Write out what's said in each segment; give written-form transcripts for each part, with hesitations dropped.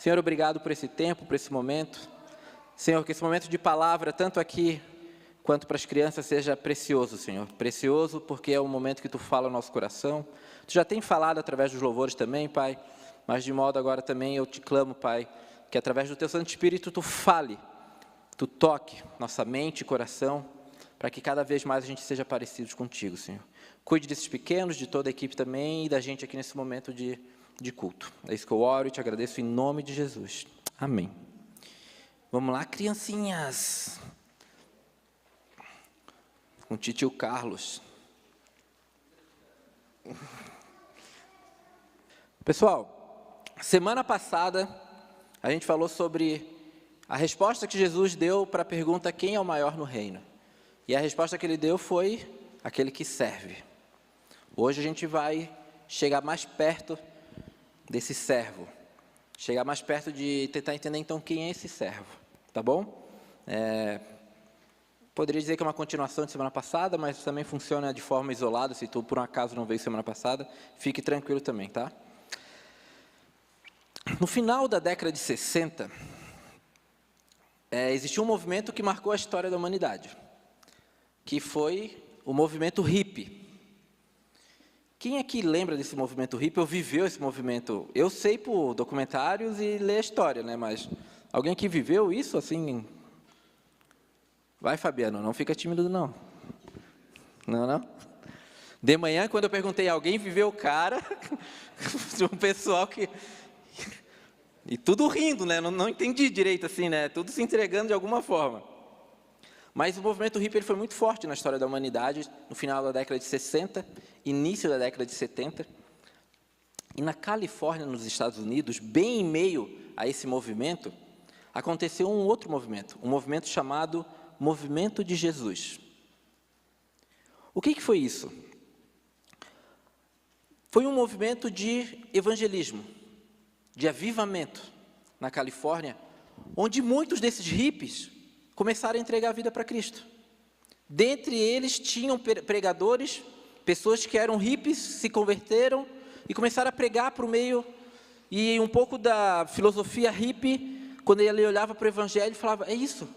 Senhor, obrigado por esse tempo, por esse momento. Senhor, que esse momento de palavra, tanto aqui quanto para as crianças, seja precioso, Senhor. Precioso porque é o momento que Tu fala no nosso coração. Tu já tem falado através dos louvores também, Pai, mas de modo agora também eu te clamo, Pai, que através do Teu Santo Espírito Tu fale, Tu toque nossa mente e coração, para que cada vez mais a gente seja parecidos contigo, Senhor. Cuide desses pequenos, de toda a equipe também e da gente aqui nesse momento de culto. É isso que eu oro e te agradeço em nome de Jesus. Amém. Vamos lá, criancinhas. Com o tio Carlos. Pessoal, semana passada a gente falou sobre a resposta que Jesus deu para a pergunta quem é o maior no reino. E a resposta que ele deu foi aquele que serve. Hoje a gente vai chegar mais perto desse servo. Chegar mais perto de tentar entender então quem é esse servo. Tá bom? Poderia dizer que é uma continuação de semana passada, mas também funciona de forma isolada. Se tu por um acaso não veio semana passada, fique tranquilo também, tá? No final da década de 60, existiu um movimento que marcou a história da humanidade, que foi o movimento hippie. Quem aqui lembra desse movimento hippie ou viveu esse movimento? Eu sei por documentários e ler a história, né? Mas alguém aqui viveu isso assim? Vai, Fabiano, não fica tímido não. Não? De manhã, quando eu perguntei, alguém viveu o cara? Um pessoal que... E tudo rindo, né? Não entendi direito assim, né? Tudo se entregando de alguma forma. Mas o movimento hippie ele foi muito forte na história da humanidade, no final da década de 60, início da década de 70. E na Califórnia, nos Estados Unidos, bem em meio a esse movimento, aconteceu um outro movimento, um movimento chamado Movimento de Jesus. O que foi isso? Foi um movimento de evangelismo, de avivamento na Califórnia, onde muitos desses hippies começaram a entregar a vida para Cristo. Dentre eles tinham pregadores, pessoas que eram hippies, se converteram e começaram a pregar para o meio, e um pouco da filosofia hippie, quando ele olhava para o evangelho, falava, é isso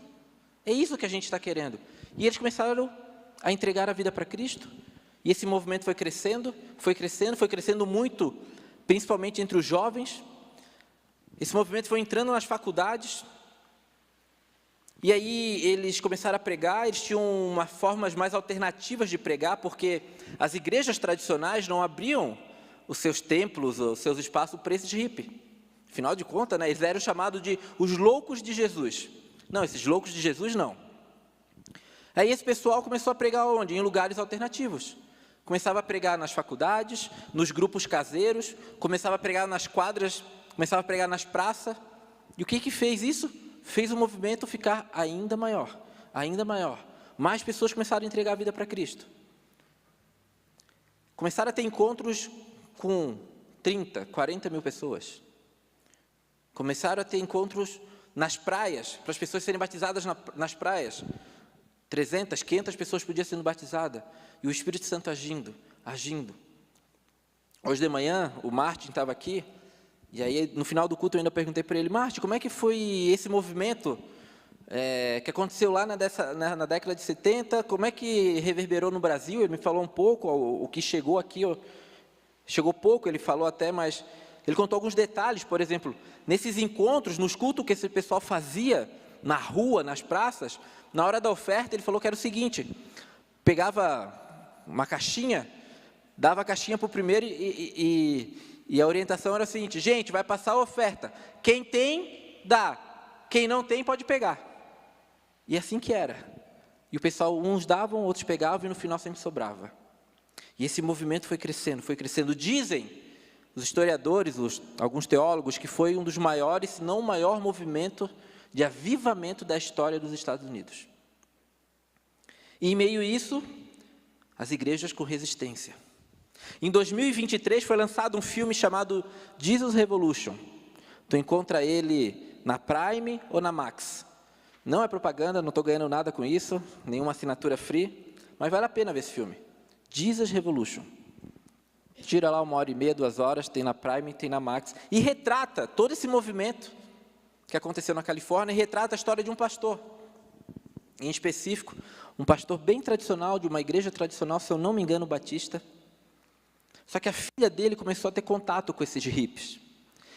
que a gente está querendo. E eles começaram a entregar a vida para Cristo, e esse movimento foi crescendo muito, principalmente entre os jovens. Esse movimento foi entrando nas faculdades, e aí eles começaram a pregar, eles tinham formas mais alternativas de pregar, porque as igrejas tradicionais não abriam os seus templos, os seus espaços para esses hippies. Afinal de contas, né, eles eram chamados de os loucos de Jesus. Não, esses loucos de Jesus não. Aí esse pessoal começou a pregar onde? Em lugares alternativos. Começava a pregar nas faculdades, nos grupos caseiros, começava a pregar nas quadras, começava a pregar nas praças. E o que fez isso? Fez o movimento ficar ainda maior, ainda maior. Mais pessoas começaram a entregar a vida para Cristo. Começaram a ter encontros com 30, 40 mil pessoas. Começaram a ter encontros nas praias, para as pessoas serem batizadas nas praias. 300, 500 pessoas podiam sendo batizadas. E o Espírito Santo agindo. Hoje de manhã, o Martin estava aqui, e aí no final do culto eu ainda perguntei para ele, Martin, como é que foi esse movimento que aconteceu lá na década de 70, como é que reverberou no Brasil? Ele me falou um pouco, o que chegou aqui, chegou pouco, ele falou até, mas ele contou alguns detalhes, por exemplo, nesses encontros, nos cultos que esse pessoal fazia, na rua, nas praças, na hora da oferta, ele falou que era o seguinte, pegava uma caixinha, dava a caixinha para o primeiro e a orientação era a seguinte, gente, vai passar a oferta, quem tem, dá, quem não tem, pode pegar. E assim que era. E o pessoal, uns davam, outros pegavam e no final sempre sobrava. E esse movimento foi crescendo. Dizem os historiadores, alguns teólogos, que foi um dos maiores, se não o maior movimento de avivamento da história dos Estados Unidos. E em meio a isso, as igrejas com resistência. Em 2023 foi lançado um filme chamado Jesus Revolution. Tu encontra ele na Prime ou na Max. Não é propaganda, não estou ganhando nada com isso, nenhuma assinatura free, mas vale a pena ver esse filme. Jesus Revolution. tira lá 1h30, 2 horas, tem na Prime, tem na Max, e retrata todo esse movimento que aconteceu na Califórnia, e retrata a história de um pastor, em específico, um pastor bem tradicional, de uma igreja tradicional, se eu não me engano, batista. Só que a filha dele começou a ter contato com esses hippies.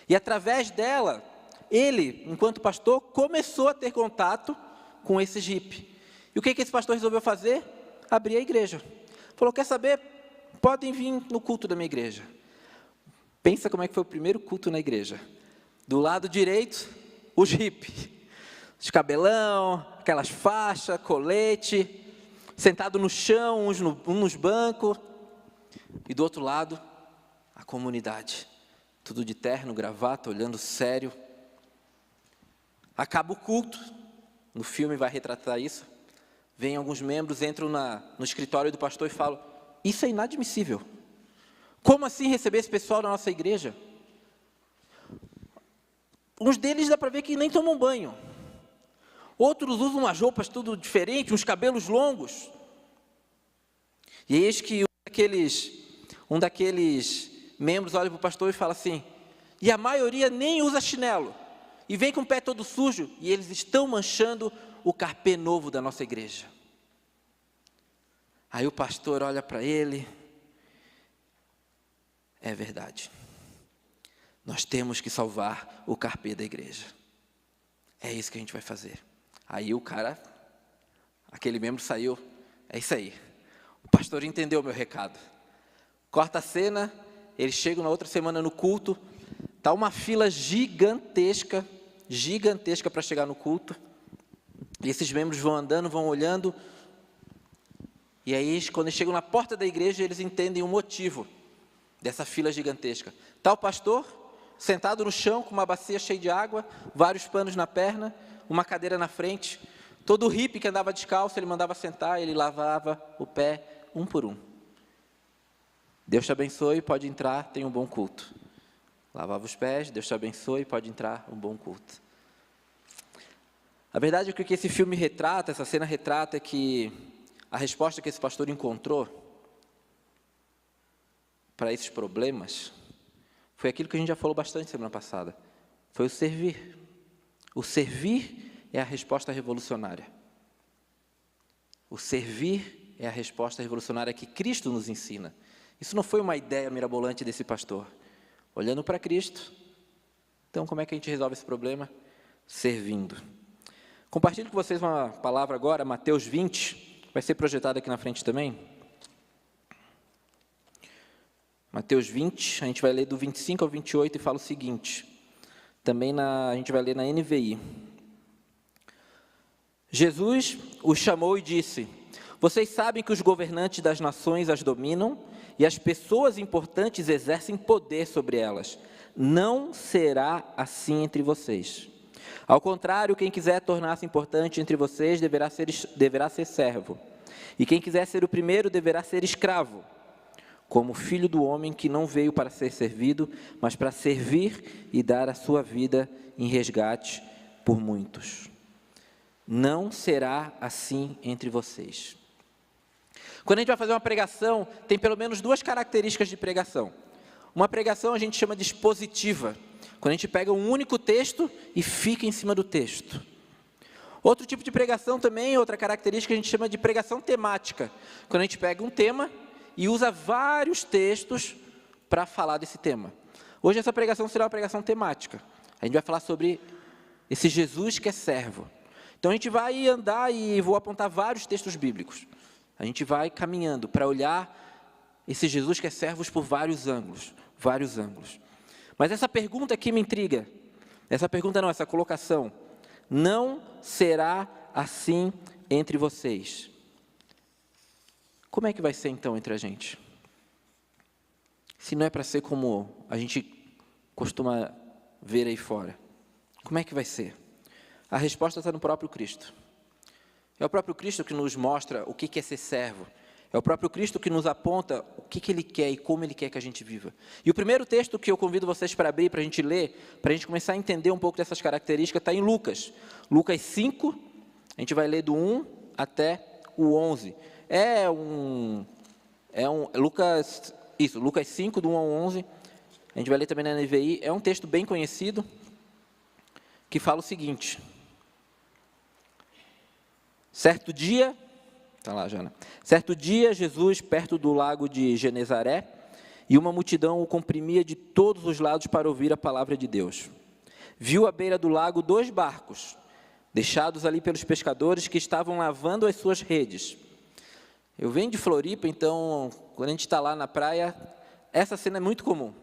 E através dela, ele, enquanto pastor, começou a ter contato com esses hippies. E o que esse pastor resolveu fazer? Abrir a igreja. Falou, quer saber? Podem vir no culto da minha igreja. Pensa como é que foi o primeiro culto na igreja. Do lado direito, os hippies. Os cabelão, aquelas faixas, colete, sentado no chão, uns nos bancos. E do outro lado, a comunidade. Tudo de terno, gravata, olhando sério. Acaba o culto. No filme vai retratar isso. Vêm alguns membros, entram no escritório do pastor e falam, isso é inadmissível. Como assim receber esse pessoal na nossa igreja? Uns deles dá para ver que nem tomam banho. Outros usam umas roupas tudo diferente, uns cabelos longos. E eis que um daqueles membros olha para o pastor e fala assim, e a maioria nem usa chinelo. E vem com o pé todo sujo, e eles estão manchando o carpê novo da nossa igreja. Aí o pastor olha para ele, é verdade. Nós temos que salvar o carpê da igreja. É isso que a gente vai fazer. Aí o cara, aquele membro saiu, é isso aí. O pastor entendeu o meu recado. Corta a cena, eles chegam na outra semana no culto, está uma fila gigantesca para chegar no culto. E esses membros vão andando, vão olhando, e aí quando eles chegam na porta da igreja, eles entendem o motivo dessa fila gigantesca. Está o pastor, sentado no chão, com uma bacia cheia de água, vários panos na perna, uma cadeira na frente. Todo hippie que andava descalço, ele mandava sentar, ele lavava o pé, um por um. Deus te abençoe, pode entrar, tem um bom culto. Lavava os pés, Deus te abençoe, pode entrar, um bom culto. A verdade é que o que esse filme retrata, essa cena retrata, é que a resposta que esse pastor encontrou para esses problemas foi aquilo que a gente já falou bastante semana passada. Foi o servir. O servir é a resposta revolucionária. O servir é a resposta revolucionária que Cristo nos ensina. Isso não foi uma ideia mirabolante desse pastor. Olhando para Cristo, então como é que a gente resolve esse problema? Servindo. Compartilho com vocês uma palavra agora, Mateus 20, vai ser projetado aqui na frente também. Mateus 20, a gente vai ler do 25 ao 28 e fala o seguinte, também a gente vai ler na NVI. Jesus os chamou e disse, vocês sabem que os governantes das nações as dominam e as pessoas importantes exercem poder sobre elas. Não será assim entre vocês. Ao contrário, quem quiser tornar-se importante entre vocês deverá ser servo. E quem quiser ser o primeiro deverá ser escravo, como filho do homem que não veio para ser servido, mas para servir e dar a sua vida em resgate por muitos. Não será assim entre vocês. Quando a gente vai fazer uma pregação, tem pelo menos 2 características de pregação. Uma pregação a gente chama de expositiva, quando a gente pega um único texto e fica em cima do texto. Outro tipo de pregação também, outra característica, a gente chama de pregação temática, quando a gente pega um tema e usa vários textos para falar desse tema. Hoje essa pregação será uma pregação temática. A gente vai falar sobre esse Jesus que é servo. Então a gente vai andar e vou apontar vários textos bíblicos. A gente vai caminhando para olhar esse Jesus que é servo por vários ângulos. Mas essa pergunta aqui me intriga. Essa colocação. Não será assim entre vocês. Como é que vai ser então entre a gente? Se não é para ser como a gente costuma ver aí fora, como é que vai ser? A resposta está no próprio Cristo. É o próprio Cristo que nos mostra o que é ser servo. É o próprio Cristo que nos aponta o que Ele quer e como Ele quer que a gente viva. E o primeiro texto que eu convido vocês para abrir, para a gente ler, para a gente começar a entender um pouco dessas características, está em Lucas. Lucas 5, a gente vai ler do 1 até o 11. Lucas Isso, Lucas 5, do 1 ao 11. A gente vai ler também na NVI. É um texto bem conhecido, que fala o seguinte. Certo dia, tá lá, Jana. Certo dia, Jesus, perto do lago de Genezaré, e uma multidão o comprimia de todos os lados para ouvir a palavra de Deus. Viu à beira do lago 2 barcos, deixados ali pelos pescadores que estavam lavando as suas redes. Eu venho de Floripa, então, quando a gente está lá na praia, essa cena é muito comum.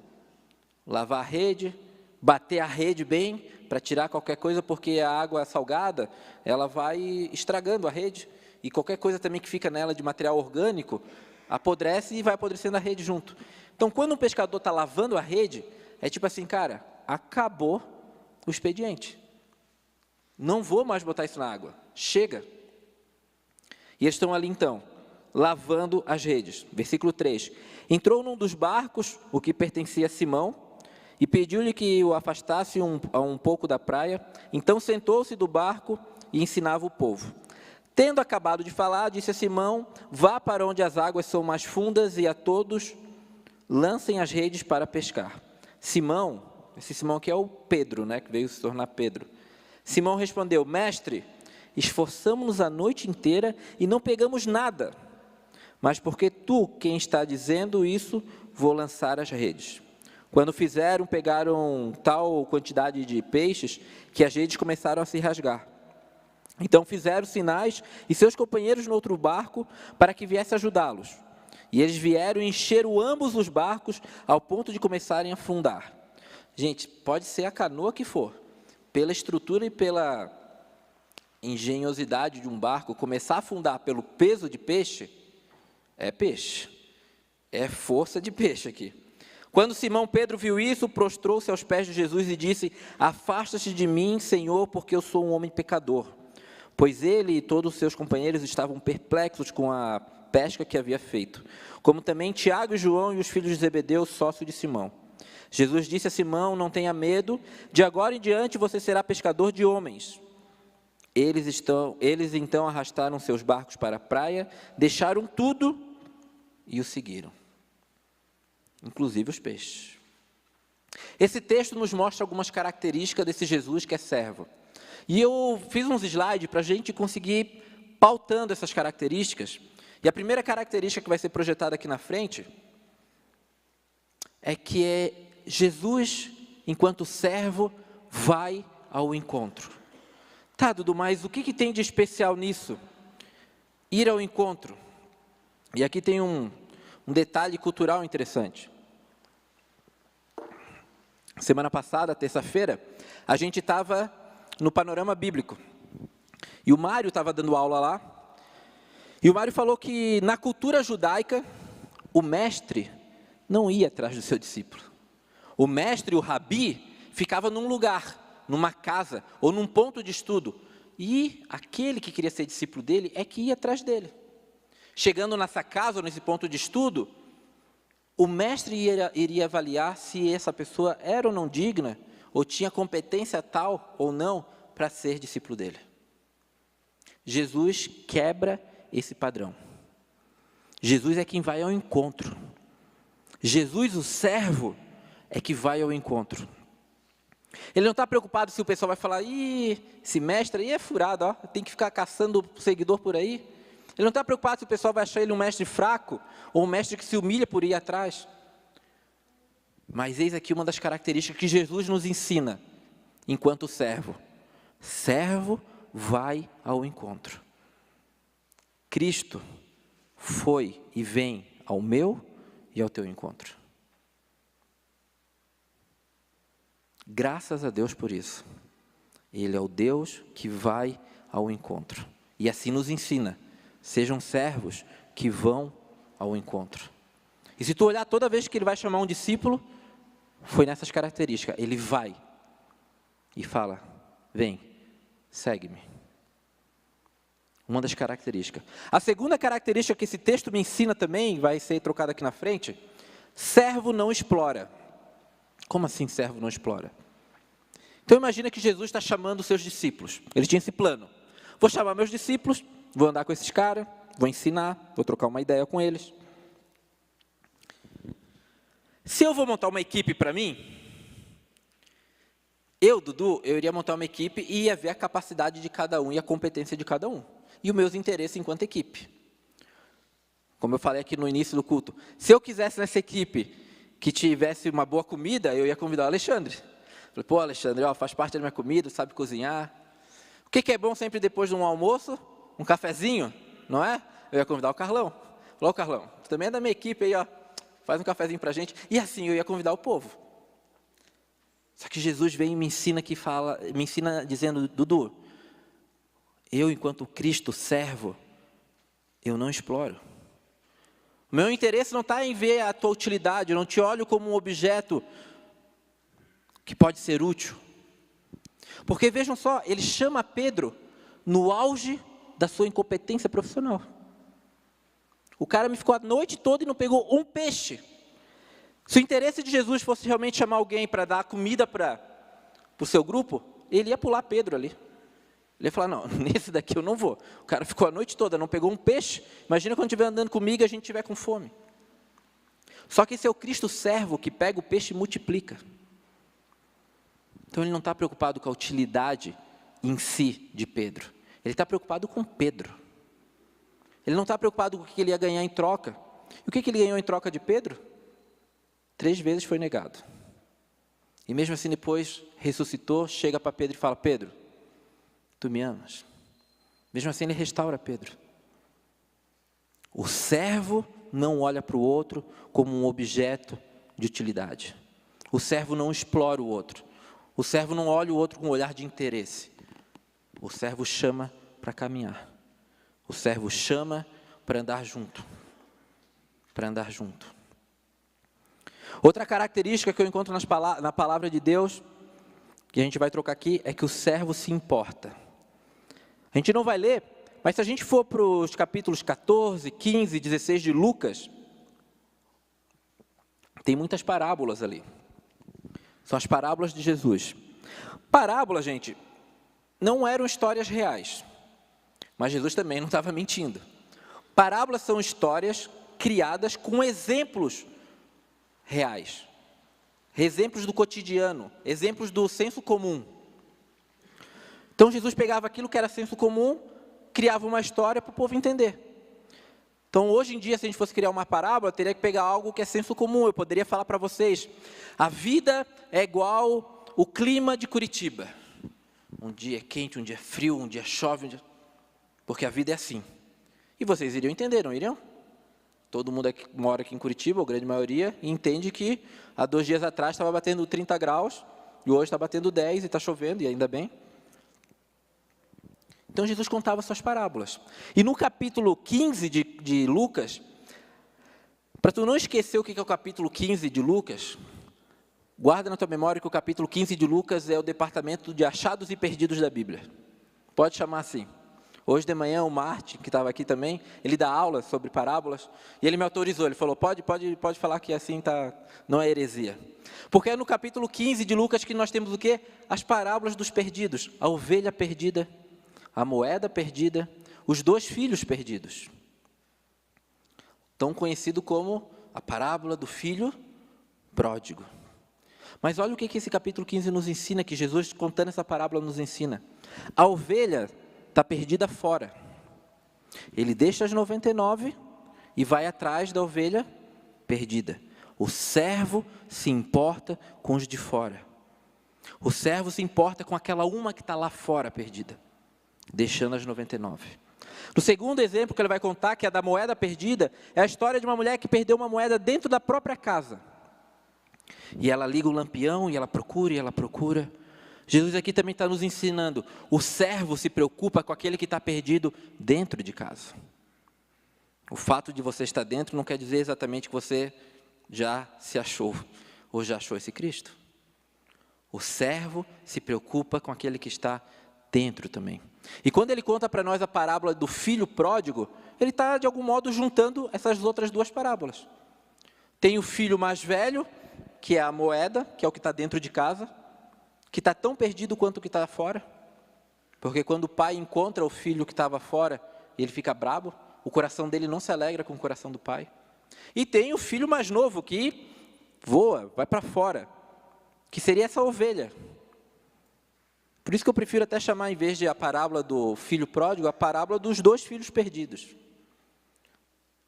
Lavar a rede, bater a rede bem, para tirar qualquer coisa, porque a água salgada, ela vai estragando a rede, e qualquer coisa também que fica nela de material orgânico, apodrece e vai apodrecendo a rede junto. Então, quando um pescador está lavando a rede, é tipo assim, cara, acabou o expediente. Não vou mais botar isso na água, chega. E eles estão ali então, lavando as redes. Versículo 3. Entrou num dos barcos, o que pertencia a Simão, e pediu-lhe que o afastasse a um pouco da praia. Então sentou-se do barco e ensinava o povo. Tendo acabado de falar, disse a Simão, vá para onde as águas são mais fundas e a todos lancem as redes para pescar. Simão, esse Simão aqui é o Pedro, né, que veio se tornar Pedro. Simão respondeu, mestre, esforçamo-nos a noite inteira e não pegamos nada. Mas porque tu, quem está dizendo isso, vou lançar as redes. Quando fizeram, pegaram tal quantidade de peixes que as redes começaram a se rasgar. Então fizeram sinais e seus companheiros no outro barco para que viesse ajudá-los. E eles vieram e encheram ambos os barcos ao ponto de começarem a afundar. Gente, pode ser a canoa que for, pela estrutura e pela engenhosidade de um barco, começar a afundar pelo peso de peixe, é peixe, é força de peixe aqui. Quando Simão Pedro viu isso, prostrou-se aos pés de Jesus e disse, afasta-te de mim, Senhor, porque eu sou um homem pecador. Pois ele e todos os seus companheiros estavam perplexos com a pesca que havia feito, como também Tiago e João e os filhos de Zebedeu, sócio de Simão. Jesus disse a Simão, não tenha medo, de agora em diante você será pescador de homens. Eles então arrastaram seus barcos para a praia, deixaram tudo e o seguiram, inclusive os peixes. Esse texto nos mostra algumas características desse Jesus que é servo. E eu fiz uns slides para a gente conseguir pautando essas características. E a primeira característica que vai ser projetada aqui na frente é que Jesus, enquanto servo, vai ao encontro. Tá, Dudu, mas o que tem de especial nisso? Ir ao encontro. E aqui tem um detalhe cultural interessante. Semana passada, terça-feira, a gente estava no Panorama Bíblico. E o Mário estava dando aula lá. E o Mário falou que na cultura judaica, o mestre não ia atrás do seu discípulo. O mestre, o rabi, ficava num lugar, numa casa ou num ponto de estudo. E aquele que queria ser discípulo dele é que ia atrás dele. Chegando nessa casa ou nesse ponto de estudo, o mestre iria avaliar se essa pessoa era ou não digna, ou tinha competência tal ou não para ser discípulo dele. Jesus quebra esse padrão. Jesus é quem vai ao encontro. Jesus, o servo, é que vai ao encontro. Ele não está preocupado se o pessoal vai falar, esse mestre aí é furado, ó, tem que ficar caçando seguidor por aí. Ele não está preocupado se o pessoal vai achar ele um mestre fraco, ou um mestre que se humilha por ir atrás. Mas eis aqui uma das características que Jesus nos ensina, enquanto servo. Servo vai ao encontro. Cristo foi e vem ao meu e ao teu encontro. Graças a Deus por isso. Ele é o Deus que vai ao encontro. E assim nos ensina. Sejam servos que vão ao encontro. E se tu olhar toda vez que ele vai chamar um discípulo, foi nessas características. Ele vai e fala, vem, segue-me. Uma das características. A segunda característica que esse texto me ensina também, vai ser trocada aqui na frente, servo não explora. Como assim servo não explora? Então imagina que Jesus está chamando os seus discípulos. Ele tinha esse plano. Vou chamar meus discípulos, vou andar com esses caras, vou ensinar, vou trocar uma ideia com eles. Se eu vou montar uma equipe para mim, Dudu, eu iria montar uma equipe e ia ver a capacidade de cada um e a competência de cada um. E os meus interesses enquanto equipe. Como eu falei aqui no início do culto, se eu quisesse nessa equipe que tivesse uma boa comida, eu ia convidar o Alexandre. Falei, pô, Alexandre, faz parte da minha comida, sabe cozinhar. O que é bom sempre depois de um almoço? Um cafezinho, não é? Eu ia convidar o Carlão. Falei, Carlão, tu também é da minha equipe aí, faz um cafezinho pra gente. E assim eu ia convidar o povo. Só que Jesus vem e me ensina dizendo, Dudu, eu enquanto Cristo servo, eu não exploro. O meu interesse não está em ver a tua utilidade, eu não te olho como um objeto que pode ser útil. Porque vejam só, ele chama Pedro no auge da sua incompetência profissional. O cara me ficou a noite toda e não pegou um peixe. Se o interesse de Jesus fosse realmente chamar alguém para dar comida para o seu grupo, ele ia pular Pedro ali. Ele ia falar, não, nesse daqui eu não vou. O cara ficou a noite toda, não pegou um peixe. Imagina quando estiver andando comigo e a gente estiver com fome. Só que esse é o Cristo servo que pega o peixe e multiplica. Então ele não está preocupado com a utilidade em si de Pedro. Ele está preocupado com Pedro. Ele não está preocupado com o que ele ia ganhar em troca. E o que ele ganhou em troca de Pedro? 3 vezes foi negado. E mesmo assim depois ressuscitou, chega para Pedro e fala, Pedro, tu me amas? Mesmo assim ele restaura Pedro. O servo não olha para o outro como um objeto de utilidade. O servo não explora o outro. O servo não olha o outro com um olhar de interesse. O servo chama para caminhar. O servo chama para andar junto. Para andar junto. Outra característica que eu encontro na palavra de Deus, que a gente vai trocar aqui, é que o servo se importa. A gente não vai ler, mas se a gente for para os capítulos 14, 15, 16 de Lucas, tem muitas parábolas ali. São as parábolas de Jesus. Parábola, gente, não eram histórias reais, mas Jesus também não estava mentindo. Parábolas são histórias criadas com exemplos reais, exemplos do cotidiano, exemplos do senso comum. Então Jesus pegava aquilo que era senso comum, criava uma história para o povo entender. Então hoje em dia, se a gente fosse criar uma parábola, teria que pegar algo que é senso comum. Eu poderia falar para vocês, a vida é igual o clima de Curitiba. Um dia é quente, um dia é frio, um dia chove, porque a vida é assim. E vocês iriam entender, não iriam? Todo mundo aqui, mora aqui em Curitiba, a grande maioria, e entende que há 2 dias atrás estava batendo 30 graus, e hoje está batendo 10 e está chovendo, e ainda bem. Então Jesus contava suas parábolas. E no capítulo 15 de Lucas, para tu não esquecer o que é o capítulo 15 de Lucas, guarda na tua memória que o capítulo 15 de Lucas é o departamento de achados e perdidos da Bíblia. Pode chamar assim. Hoje de manhã o Martin, que estava aqui também, ele dá aula sobre parábolas, e ele me autorizou, ele falou, pode falar que assim não é heresia. Porque é no capítulo 15 de Lucas que nós temos o quê? As parábolas dos perdidos, a ovelha perdida, a moeda perdida, os 2 filhos perdidos. Tão conhecido como a parábola do filho pródigo. Mas olha o que esse capítulo 15 nos ensina, que Jesus contando essa parábola nos ensina. A ovelha está perdida fora. Ele deixa as 99 e vai atrás da ovelha perdida. O servo se importa com os de fora. O servo se importa com aquela uma que está lá fora perdida, deixando as 99. No segundo exemplo que ele vai contar, que é da moeda perdida, é a história de uma mulher que perdeu uma moeda dentro da própria casa. E ela liga o lampião e ela procura e ela procura. Jesus aqui também está nos ensinando, o servo se preocupa com aquele que está perdido dentro de casa. O fato de você estar dentro não quer dizer exatamente que você já se achou, ou já achou esse Cristo. O servo se preocupa com aquele que está dentro também. E quando ele conta para nós a parábola do filho pródigo, ele está de algum modo juntando essas outras 2 parábolas. Tem o filho mais velho, que é a moeda, que é o que está dentro de casa, que está tão perdido quanto o que está fora, porque quando o pai encontra o filho que estava fora, ele fica brabo, o coração dele não se alegra com o coração do pai. E tem o filho mais novo, que voa, vai para fora, que seria essa ovelha. Por isso que eu prefiro até chamar, em vez de a parábola do filho pródigo, a parábola dos 2 filhos perdidos.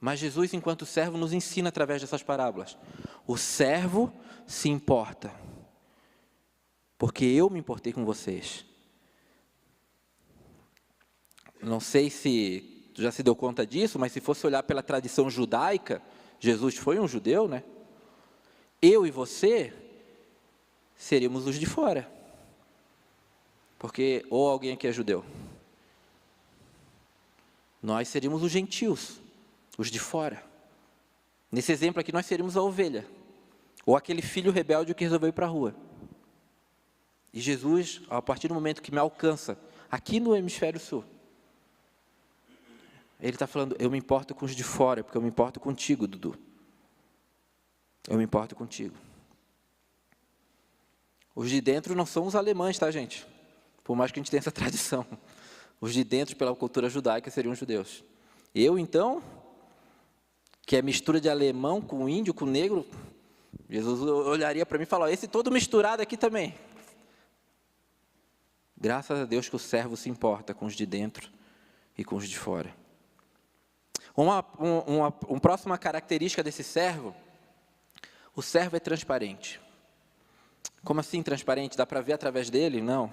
Mas Jesus, enquanto servo, nos ensina através dessas parábolas. O servo se importa, porque eu me importei com vocês. Não sei se tu já se deu conta disso, mas se fosse olhar pela tradição judaica, Jesus foi um judeu, né? Eu e você seríamos os de fora. Porque, ou alguém aqui é judeu, nós seríamos os gentios, os de fora. Nesse exemplo aqui, nós seríamos a ovelha, ou aquele filho rebelde que resolveu ir para a rua. E Jesus, a partir do momento que me alcança, aqui no hemisfério sul, Ele está falando, eu me importo com os de fora, porque eu me importo contigo, Dudu. Eu me importo contigo. Os de dentro não são os alemães, tá, gente? Por mais que a gente tenha essa tradição. Os de dentro, pela cultura judaica, seriam os judeus. Eu, então, que é mistura de alemão com índio, com negro, Jesus olharia para mim e falaria, esse todo misturado aqui também. Graças a Deus que o servo se importa com os de dentro e com os de fora. Uma próxima característica desse servo, o servo é transparente. Como assim transparente? Dá para ver através dele? Não.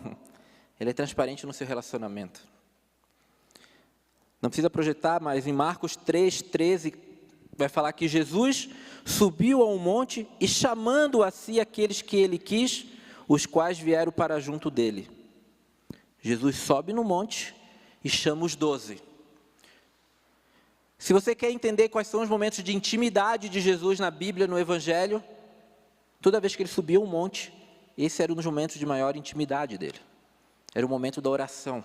Ele é transparente no seu relacionamento. Não precisa projetar, mas em Marcos 3:13, vai falar que Jesus subiu a um monte e chamando a si aqueles que ele quis, os quais vieram para junto dele. Jesus sobe no monte e chama os 12. Se você quer entender quais são os momentos de intimidade de Jesus na Bíblia, no Evangelho, toda vez que ele subia um monte, esse era um dos momentos de maior intimidade dele. Era o momento da oração.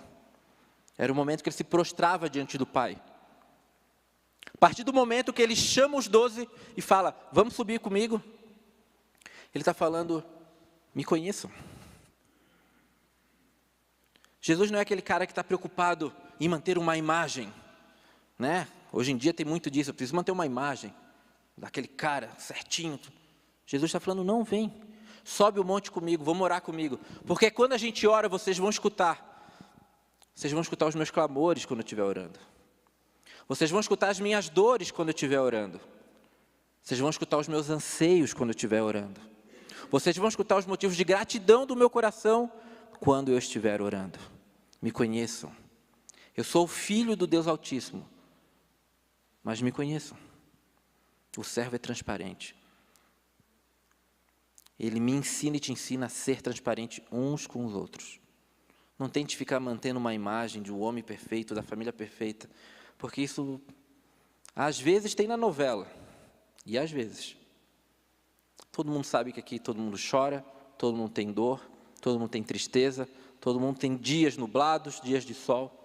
Era o momento que ele se prostrava diante do Pai. A partir do momento que ele chama os 12 e fala, vamos subir comigo, ele está falando, me conheçam. Jesus não é aquele cara que está preocupado em manter uma imagem, né? Hoje em dia tem muito disso, eu preciso manter uma imagem daquele cara certinho. Jesus está falando, não, vem, sobe o monte comigo, vamos orar comigo. Porque quando a gente ora, vocês vão escutar os meus clamores quando eu estiver orando. Vocês vão escutar as minhas dores quando eu estiver orando. Vocês vão escutar os meus anseios quando eu estiver orando. Vocês vão escutar os motivos de gratidão do meu coração quando eu estiver orando. Me conheçam. Eu sou o filho do Deus Altíssimo. Mas me conheçam. O servo é transparente. Ele me ensina e te ensina a ser transparente uns com os outros. Não tente ficar mantendo uma imagem de um homem perfeito, da família perfeita, porque isso, às vezes, tem na novela, e às vezes. Todo mundo sabe que aqui todo mundo chora, todo mundo tem dor, todo mundo tem tristeza, todo mundo tem dias nublados, dias de sol.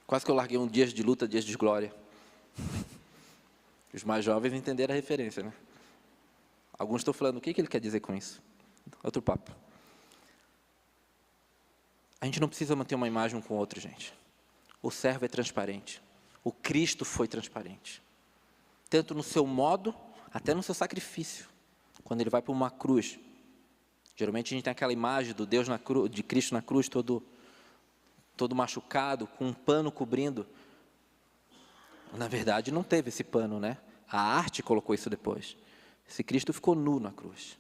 Quase que eu larguei um dias de luta, dias de glória. Os mais jovens entenderam a referência, né? Alguns estão falando, o que ele quer dizer com isso? Outro papo. A gente não precisa manter uma imagem um com o outro, gente. O servo é transparente. O Cristo foi transparente. Tanto no seu modo, até no seu sacrifício. Quando ele vai para uma cruz. Geralmente a gente tem aquela imagem do Deus na cruz, de Cristo na cruz, todo machucado, com um pano cobrindo. Na verdade, não teve esse pano, né? A arte colocou isso depois. Esse Cristo ficou nu na cruz.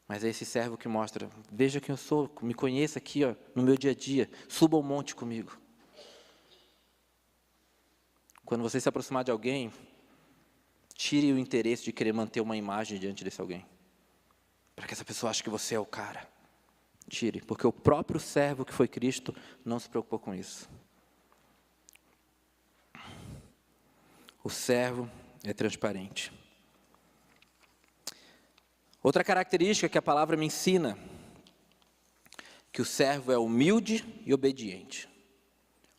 Mas é esse servo que mostra, veja quem eu sou, me conheça aqui, ó, no meu dia a dia, suba ao monte comigo. Quando você se aproximar de alguém, tire o interesse de querer manter uma imagem diante desse alguém. Para que essa pessoa ache que você é o cara. Tire, porque o próprio servo que foi Cristo não se preocupou com isso. O servo é transparente. Outra característica que a palavra me ensina, que o servo é humilde e obediente.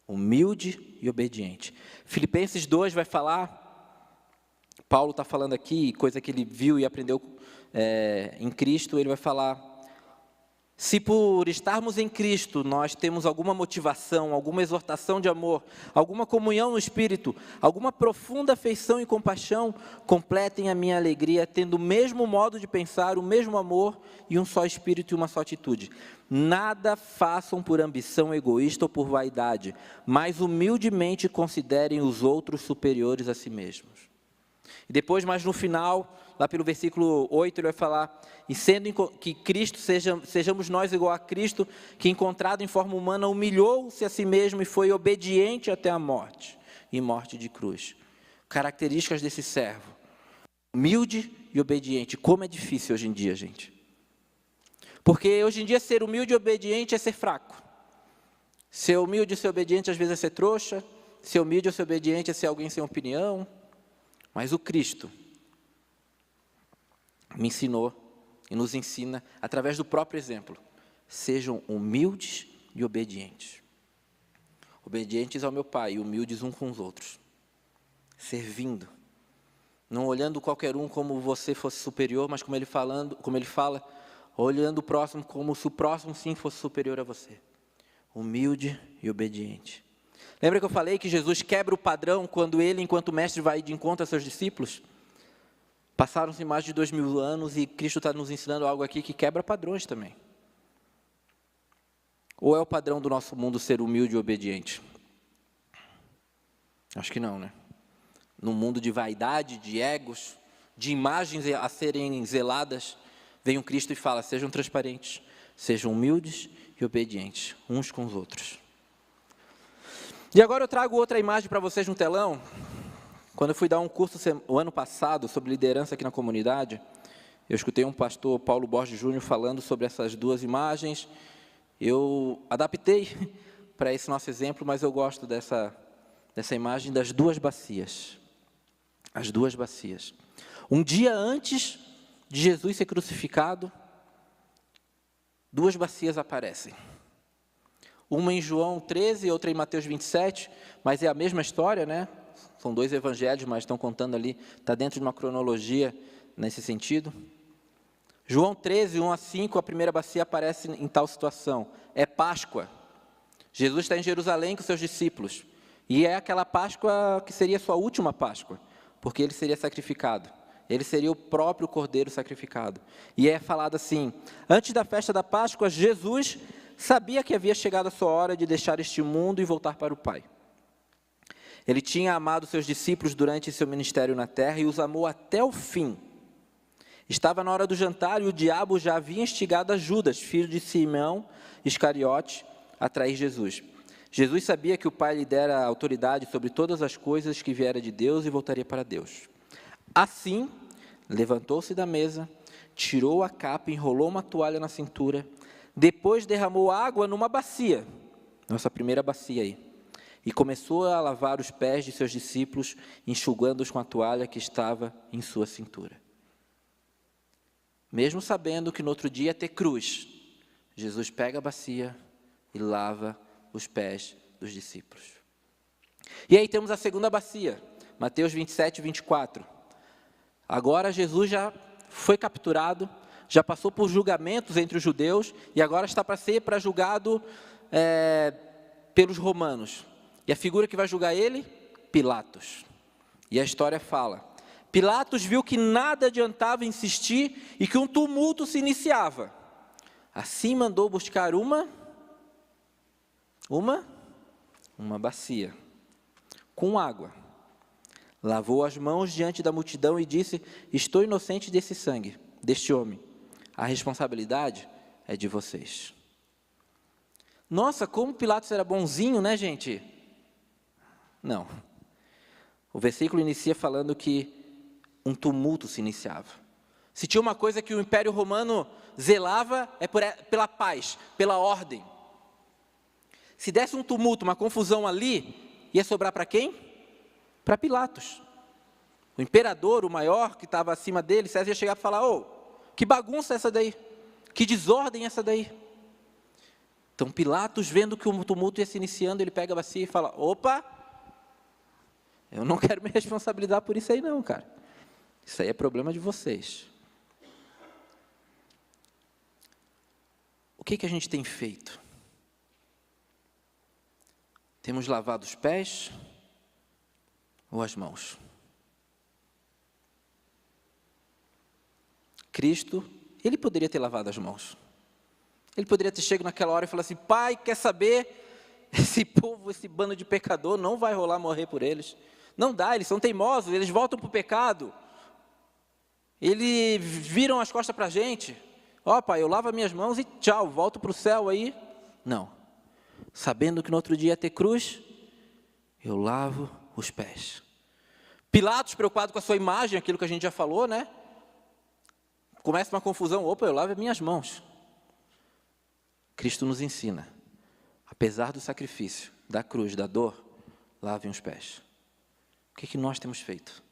Humilde e obediente. Filipenses 2 vai falar, Paulo está falando aqui, coisa que ele viu e aprendeu em Cristo, ele vai falar, Se por estarmos em Cristo, nós temos alguma motivação, alguma exortação de amor, alguma comunhão no Espírito, alguma profunda afeição e compaixão, completem a minha alegria, tendo o mesmo modo de pensar, o mesmo amor e um só Espírito e uma só atitude. Nada façam por ambição egoísta ou por vaidade, mas humildemente considerem os outros superiores a si mesmos. E depois, mais no final, lá pelo versículo 8, ele vai falar, e sendo que Cristo, sejamos nós igual a Cristo, que encontrado em forma humana, humilhou-se a si mesmo e foi obediente até a morte, e morte de cruz. Características desse servo, humilde e obediente. Como é difícil hoje em dia, gente. Porque hoje em dia ser humilde e obediente é ser fraco. Ser humilde e ser obediente às vezes é ser trouxa, ser humilde e ser obediente é ser alguém sem opinião. Mas o Cristo me ensinou e nos ensina, através do próprio exemplo, sejam humildes e obedientes. Obedientes ao meu Pai e humildes uns com os outros. Servindo. Não olhando qualquer um como você fosse superior, mas como ele fala, olhando o próximo como se o próximo sim fosse superior a você. Humilde e obediente. Lembra que eu falei que Jesus quebra o padrão quando ele, enquanto mestre, vai de encontro a seus discípulos? Passaram-se mais de 2000 anos e Cristo está nos ensinando algo aqui que quebra padrões também. Ou é o padrão do nosso mundo ser humilde e obediente? Acho que não, né? Num mundo de vaidade, de egos, de imagens a serem zeladas, vem um Cristo e fala, sejam transparentes, sejam humildes e obedientes, uns com os outros. E agora eu trago outra imagem para vocês no telão. Quando eu fui dar um curso o ano passado sobre liderança aqui na comunidade, eu escutei um pastor, Paulo Borges Júnior, falando sobre essas duas imagens. Eu adaptei para esse nosso exemplo, mas eu gosto dessa imagem das duas bacias. As duas bacias. Um dia antes de Jesus ser crucificado, duas bacias aparecem. Uma em João 13 e outra em Mateus 27, mas é a mesma história, né? São dois evangelhos, mas estão contando ali, está dentro de uma cronologia nesse sentido. João 13, 1 a 5, a primeira bacia aparece em tal situação. É Páscoa. Jesus está em Jerusalém com seus discípulos. E é aquela Páscoa que seria a sua última Páscoa, porque ele seria sacrificado. Ele seria o próprio Cordeiro sacrificado. E é falado assim, antes da festa da Páscoa, Jesus sabia que havia chegado a sua hora de deixar este mundo e voltar para o Pai. Ele tinha amado seus discípulos durante seu ministério na terra e os amou até o fim. Estava na hora do jantar e o diabo já havia instigado a Judas, filho de Simão Iscariote, a trair Jesus. Jesus sabia que o Pai lhe dera autoridade sobre todas as coisas que viera de Deus e voltaria para Deus. Assim, levantou-se da mesa, tirou a capa, enrolou uma toalha na cintura, depois derramou água numa bacia, nossa primeira bacia aí, e começou a lavar os pés de seus discípulos, enxugando-os com a toalha que estava em sua cintura. Mesmo sabendo que no outro dia ia ter cruz, Jesus pega a bacia e lava os pés dos discípulos. E aí temos a segunda bacia, Mateus 27, 24. Agora Jesus já foi capturado, já passou por julgamentos entre os judeus e agora está para julgado pelos romanos. E a figura que vai julgar ele? Pilatos. E a história fala, Pilatos viu que nada adiantava insistir e que um tumulto se iniciava. Assim mandou buscar uma bacia com água. Lavou as mãos diante da multidão e disse, estou inocente desse sangue, deste homem. A responsabilidade é de vocês. Nossa, como Pilatos era bonzinho, né, gente? Não. O versículo inicia falando que um tumulto se iniciava. Se tinha uma coisa que o Império Romano zelava, é pela paz, pela ordem. Se desse um tumulto, uma confusão ali, ia sobrar para quem? Para Pilatos. O imperador, o maior, que estava acima dele, César ia chegar e falar, que bagunça é essa daí? Que desordem é essa daí? Então Pilatos, vendo que o tumulto ia se iniciando, ele pega a bacia e fala, opa, eu não quero me responsabilizar por isso aí não, cara. Isso aí é problema de vocês. O que a gente tem feito? Temos lavado os pés ou as mãos? Cristo, ele poderia ter lavado as mãos. Ele poderia ter chegado naquela hora e falado assim: Pai, quer saber? Esse povo, esse bando de pecador, não vai rolar morrer por eles. Não dá, eles são teimosos, eles voltam para o pecado. Eles viram as costas para a gente. Ó, Pai, eu lavo as minhas mãos e tchau, volto para o céu aí. Não. Sabendo que no outro dia ia ter cruz, eu lavo os pés. Pilatos, preocupado com a sua imagem, aquilo que a gente já falou, né? Começa uma confusão, opa, eu lavo as minhas mãos. Cristo nos ensina, apesar do sacrifício, da cruz, da dor, lavem os pés. O que nós temos feito?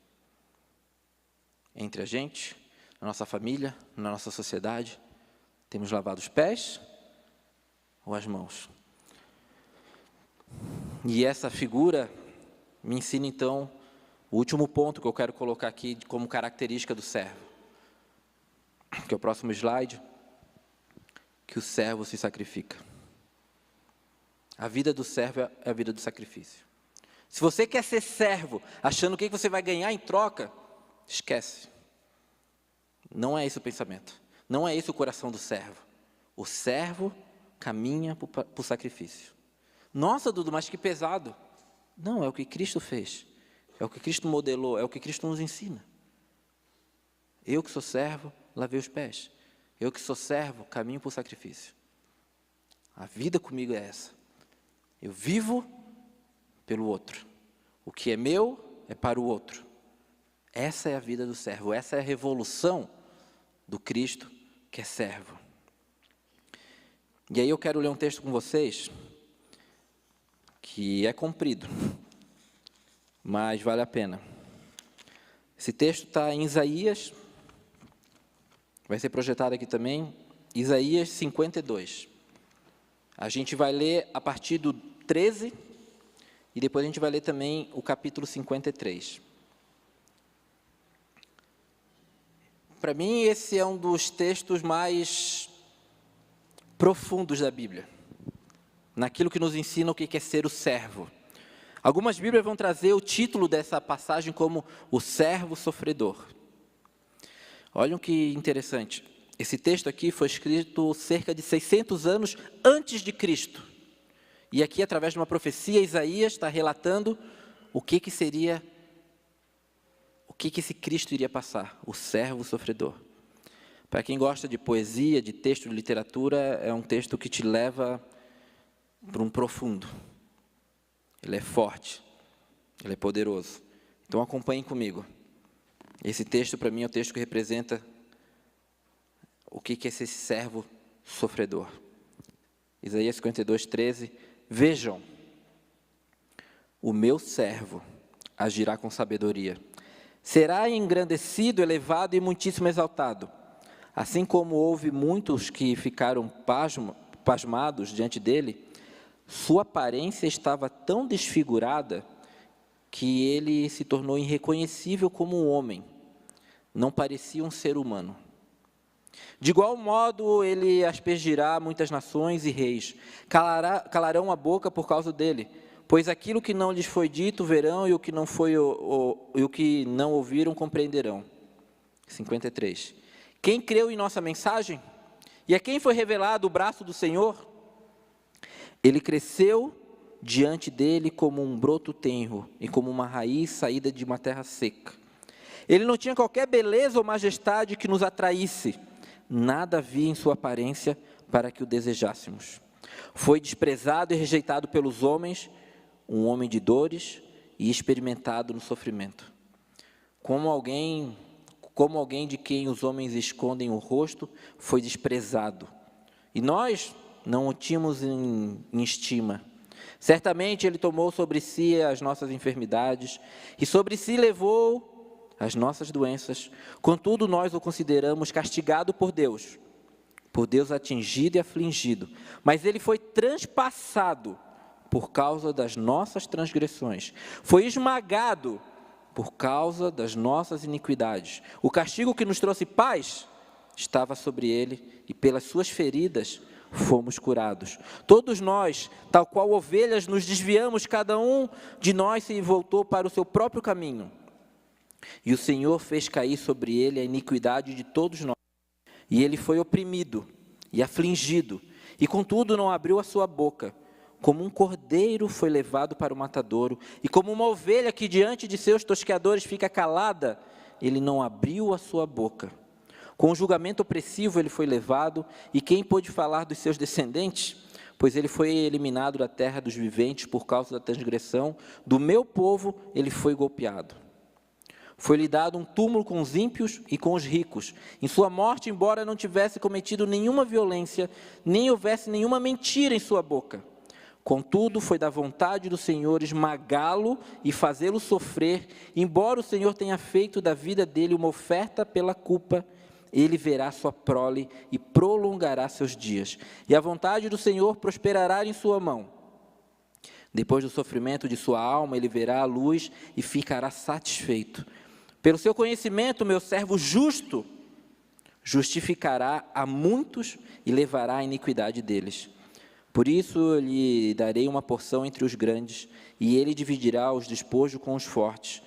Entre a gente, na nossa família, na nossa sociedade, temos lavado os pés ou as mãos? E essa figura me ensina então o último ponto que eu quero colocar aqui como característica do servo, que é o próximo slide, que o servo se sacrifica. A vida do servo é a vida do sacrifício. Se você quer ser servo, achando o que você vai ganhar em troca, esquece. Não é esse o pensamento. Não é esse o coração do servo. O servo caminha para o sacrifício. Nossa, Dudu, mas que pesado. Não, é o que Cristo fez. É o que Cristo modelou, é o que Cristo nos ensina. Eu que sou servo, lavei os pés. Eu que sou servo, caminho para o sacrifício. A vida comigo é essa. Eu vivo pelo outro. O que é meu é para o outro. Essa é a vida do servo. Essa é a revolução do Cristo que é servo. E aí eu quero ler um texto com vocês que é comprido, mas vale a pena. Esse texto está em Isaías, vai ser projetado aqui também, Isaías 52. A gente vai ler a partir do 13 e depois a gente vai ler também o capítulo 53. Para mim, esse é um dos textos mais profundos da Bíblia, naquilo que nos ensina o que é ser o servo. Algumas Bíblias vão trazer o título dessa passagem como o servo sofredor. Olhem que interessante. Esse texto aqui foi escrito cerca de 600 anos antes de Cristo. E aqui, através de uma profecia, Isaías está relatando o que seria, o que esse Cristo iria passar, o servo sofredor. Para quem gosta de poesia, de texto, de literatura, é um texto que te leva para um profundo. Ele é forte, ele é poderoso. Então acompanhem comigo. Esse texto para mim é o texto que representa o que é esse servo sofredor. Isaías 52, 13. Vejam, o meu servo agirá com sabedoria. Será engrandecido, elevado e muitíssimo exaltado. Assim como houve muitos que ficaram pasmados diante dele, sua aparência estava tão desfigurada que ele se tornou irreconhecível como um homem. Não parecia um ser humano. De igual modo, ele aspergirá muitas nações e reis. Calarão a boca por causa dele. Pois aquilo que não lhes foi dito verão, e o que não foi e o que não ouviram compreenderão. 53. Quem creu em nossa mensagem? E a quem foi revelado o braço do Senhor? Ele cresceu diante dele como um broto tenro e como uma raiz saída de uma terra seca. Ele não tinha qualquer beleza ou majestade que nos atraísse. Nada havia em sua aparência para que o desejássemos. Foi desprezado e rejeitado pelos homens, um homem de dores e experimentado no sofrimento. Como alguém de quem os homens escondem o rosto, foi desprezado. E nós não o tínhamos em estima. Certamente ele tomou sobre si as nossas enfermidades e sobre si levou as nossas doenças. Contudo, nós o consideramos castigado por Deus atingido e afligido. Mas ele foi transpassado por causa das nossas transgressões. Foi esmagado por causa das nossas iniquidades. O castigo que nos trouxe paz estava sobre ele, e pelas suas feridas fomos curados. Todos nós, tal qual ovelhas, nos desviamos, cada um de nós se voltou para o seu próprio caminho. E o Senhor fez cair sobre ele a iniquidade de todos nós. E ele foi oprimido e afligido, e contudo não abriu a sua boca. Como um cordeiro foi levado para o matadouro, e como uma ovelha que diante de seus tosqueadores fica calada, ele não abriu a sua boca. Com o julgamento opressivo ele foi levado, e quem pôde falar dos seus descendentes? Pois ele foi eliminado da terra dos viventes por causa da transgressão do meu povo, ele foi golpeado. Foi-lhe dado um túmulo com os ímpios e com os ricos. Em sua morte, embora não tivesse cometido nenhuma violência, nem houvesse nenhuma mentira em sua boca. Contudo, foi da vontade do Senhor esmagá-lo e fazê-lo sofrer. Embora o Senhor tenha feito da vida dele uma oferta pela culpa, ele verá sua prole e prolongará seus dias. E a vontade do Senhor prosperará em sua mão. Depois do sofrimento de sua alma, ele verá a luz e ficará satisfeito. Pelo seu conhecimento, meu servo justo justificará a muitos e levará a iniquidade deles. Por isso eu lhe darei uma porção entre os grandes, e ele dividirá os despojos com os fortes.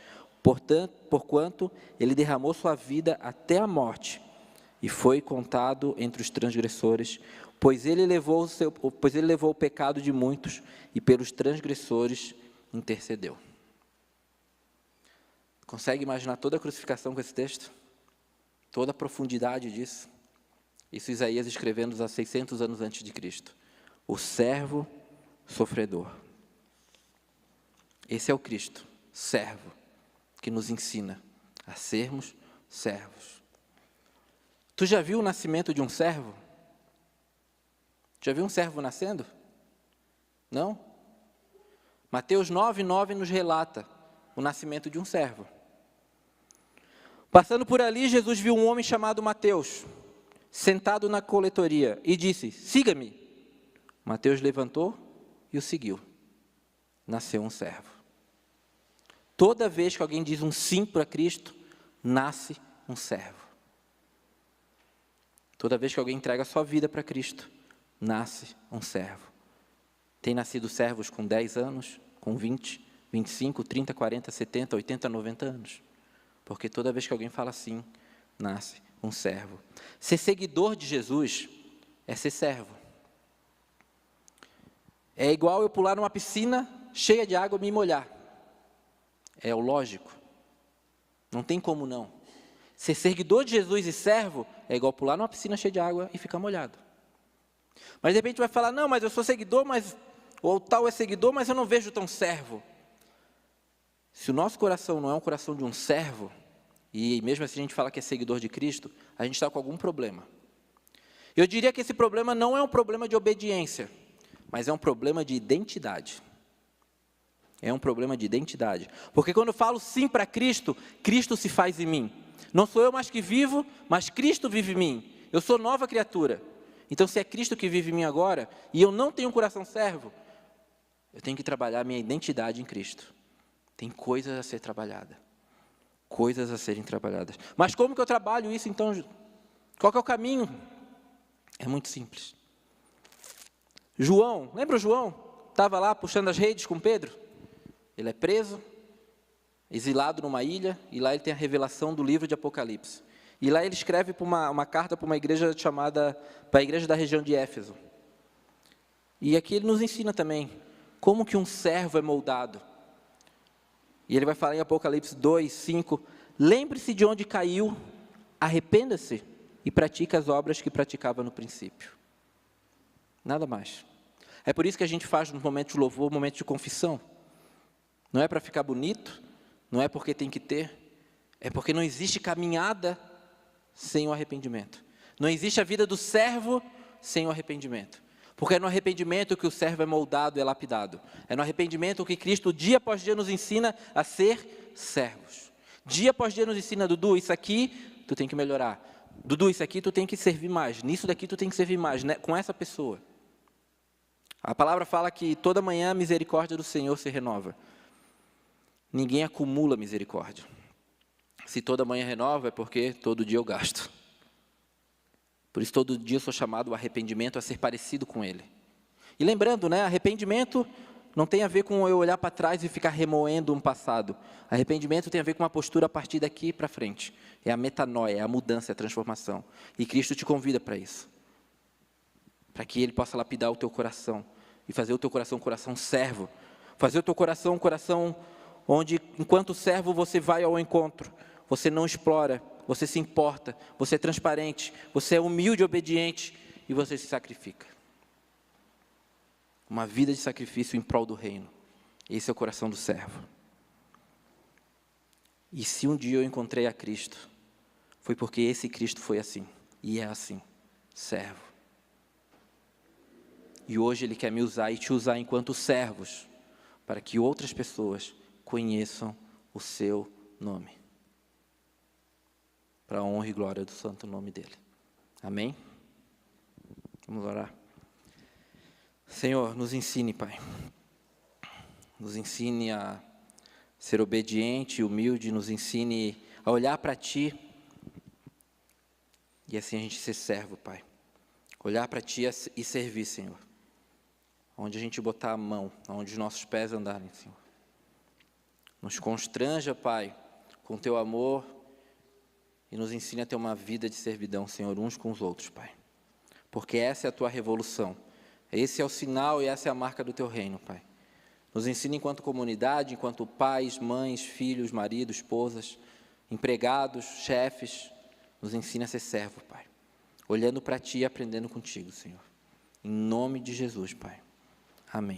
Porquanto ele derramou sua vida até a morte, e foi contado entre os transgressores, pois ele levou o pecado de muitos, e pelos transgressores intercedeu. Consegue imaginar toda a crucificação com esse texto? Toda a profundidade disso? Isso Isaías escrevendo há 600 anos antes de Cristo. O servo sofredor. Esse é o Cristo, servo, que nos ensina a sermos servos. Tu já viu o nascimento de um servo? Já viu um servo nascendo? Não? Mateus 9:9 nos relata o nascimento de um servo. Passando por ali, Jesus viu um homem chamado Mateus, sentado na coletoria, e disse: siga-me. Mateus levantou e o seguiu. Nasceu um servo. Toda vez que alguém diz um sim para Cristo, nasce um servo. Toda vez que alguém entrega a sua vida para Cristo, nasce um servo. Tem nascido servos com 10 anos, com 20, 25, 30, 40, 70, 80, 90 anos. Porque toda vez que alguém fala sim, nasce um servo. Ser seguidor de Jesus é ser servo. É igual eu pular numa piscina cheia de água e me molhar. É o lógico. Não tem como não. Ser seguidor de Jesus e servo é igual pular numa piscina cheia de água e ficar molhado. Mas de repente vai falar, não, mas eu sou seguidor, ou tal é seguidor, mas eu não vejo tão servo. Se o nosso coração não é um coração de um servo, e mesmo assim a gente fala que é seguidor de Cristo, a gente está com algum problema. Eu diria que esse problema não é um problema de obediência, mas é um problema de identidade. É um problema de identidade. Porque quando eu falo sim para Cristo, Cristo se faz em mim. Não sou eu mais que vivo, mas Cristo vive em mim. Eu sou nova criatura. Então, se é Cristo que vive em mim agora, e eu não tenho um coração servo, eu tenho que trabalhar a minha identidade em Cristo. Tem coisas a ser trabalhada. Coisas a serem trabalhadas. Mas como que eu trabalho isso, então? Qual que é o caminho? É muito simples. João, lembra o João? Estava lá puxando as redes com Pedro. Ele é preso, exilado numa ilha, e lá ele tem a revelação do livro de Apocalipse. E lá ele escreve uma carta para uma igreja para a igreja da região de Éfeso. E aqui ele nos ensina também como que um servo é moldado. E ele vai falar em Apocalipse 2, 5, lembre-se de onde caiu, arrependa-se e pratique as obras que praticava no princípio. Nada mais. É por isso que a gente faz no momento de louvor, no momento de confissão. Não é para ficar bonito, não é porque tem que ter, é porque não existe caminhada sem o arrependimento. Não existe a vida do servo sem o arrependimento. Porque é no arrependimento que o servo é moldado e é lapidado. É no arrependimento que Cristo, dia após dia, nos ensina a ser servos. Dia após dia nos ensina, Dudu, isso aqui tu tem que melhorar. Dudu, isso aqui tu tem que servir mais. Nisso daqui tu tem que servir mais, né? Com essa pessoa. A palavra fala que toda manhã a misericórdia do Senhor se renova. Ninguém acumula misericórdia. Se toda manhã renova, é porque todo dia eu gasto. Por isso, todo dia eu sou chamado ao arrependimento, a ser parecido com Ele. E lembrando, arrependimento não tem a ver com eu olhar para trás e ficar remoendo um passado. Arrependimento tem a ver com uma postura a partir daqui para frente. É a metanoia, é a mudança, é a transformação. E Cristo te convida para isso. Para que Ele possa lapidar o teu coração e fazer o teu coração um coração servo. Fazer o teu coração um coração onde, enquanto servo, você vai ao encontro. Você não explora, você se importa, você é transparente, você é humilde e obediente e você se sacrifica. Uma vida de sacrifício em prol do reino. Esse é o coração do servo. E se um dia eu encontrei a Cristo, foi porque esse Cristo foi assim, e é assim, servo. E hoje Ele quer me usar e te usar enquanto servos, para que outras pessoas conheçam o seu nome. Para a honra e glória do santo nome dEle. Amém? Vamos orar. Senhor, nos ensine, Pai. Nos ensine a ser obediente e humilde, nos ensine a olhar para Ti e assim a gente ser servo, Pai. Olhar para Ti e servir, Senhor. Onde a gente botar a mão, onde os nossos pés andarem, Senhor. Nos constranja, Pai, com Teu amor e nos ensine a ter uma vida de servidão, Senhor, uns com os outros, Pai. Porque essa é a Tua revolução. Esse é o sinal e essa é a marca do Teu reino, Pai. Nos ensina enquanto comunidade, enquanto pais, mães, filhos, maridos, esposas, empregados, chefes. Nos ensina a ser servo, Pai. Olhando para Ti e aprendendo contigo, Senhor. Em nome de Jesus, Pai. Amém.